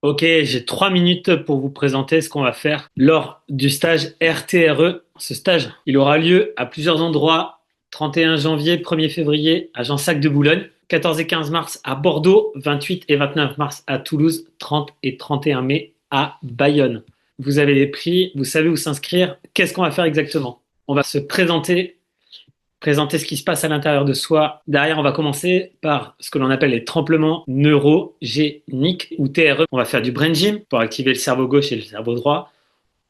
Ok, j'ai 3 minutes pour vous présenter ce qu'on va faire lors du stage RTRE. Ce stage, il aura lieu à plusieurs endroits. 31 janvier, 1er février à Gensac de Boulogne, 14 et 15 mars à Bordeaux, 28 et 29 mars à Toulouse, 30 et 31 mai à Bayonne. Vous avez les prix, vous savez où s'inscrire. Qu'est-ce qu'on va faire exactement? On va se présenter ce qui se passe à l'intérieur de soi. Derrière, on va commencer par ce que l'on appelle les tremblements neurogéniques ou TRE. On va faire du brain gym pour activer le cerveau gauche et le cerveau droit.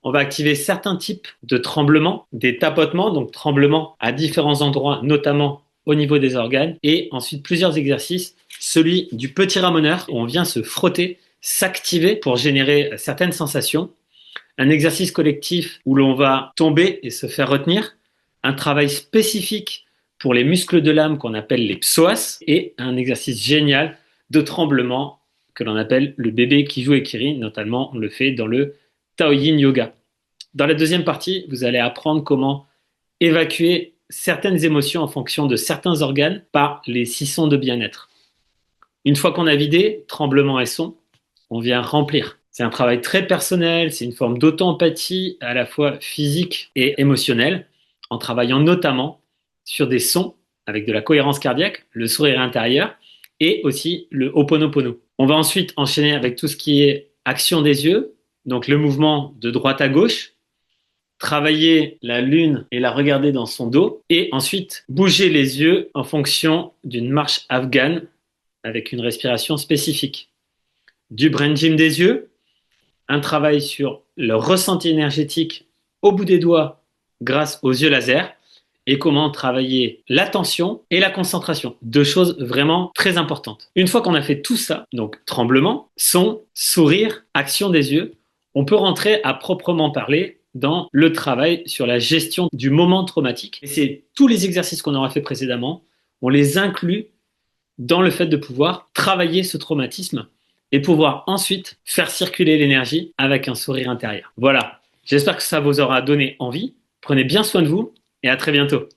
On va activer certains types de tremblements, des tapotements, donc tremblements à différents endroits, notamment au niveau des organes. Et ensuite, plusieurs exercices. Celui du petit ramoneur, où on vient se frotter, s'activer pour générer certaines sensations. Un exercice collectif où l'on va tomber et se faire retenir, un travail spécifique pour les muscles de l'âme qu'on appelle les psoas et un exercice génial de tremblement que l'on appelle le bébé qui joue et qui rit, notamment on le fait dans le Taoyin Yoga. Dans la deuxième partie, vous allez apprendre comment évacuer certaines émotions en fonction de certains organes par les 6 sons de bien-être. Une fois qu'on a vidé tremblement et son, on vient remplir. C'est un travail très personnel, c'est une forme d'auto-empathie à la fois physique et émotionnelle, en travaillant notamment sur des sons avec de la cohérence cardiaque, le sourire intérieur et aussi le Ho'oponopono. On va ensuite enchaîner avec tout ce qui est action des yeux, donc le mouvement de droite à gauche, travailler la lune et la regarder dans son dos, et ensuite bouger les yeux en fonction d'une marche afghane avec une respiration spécifique. Du brain gym des yeux, un travail sur le ressenti énergétique au bout des doigts grâce aux yeux laser et comment travailler l'attention et la concentration. Deux choses vraiment très importantes. Une fois qu'on a fait tout ça, donc tremblement, son, sourire, action des yeux, on peut rentrer à proprement parler dans le travail sur la gestion du moment traumatique. Et c'est tous les exercices qu'on aura fait précédemment, on les inclut dans le fait de pouvoir travailler ce traumatisme et pouvoir ensuite faire circuler l'énergie avec un sourire intérieur. Voilà, j'espère que ça vous aura donné envie. Prenez bien soin de vous et à très bientôt.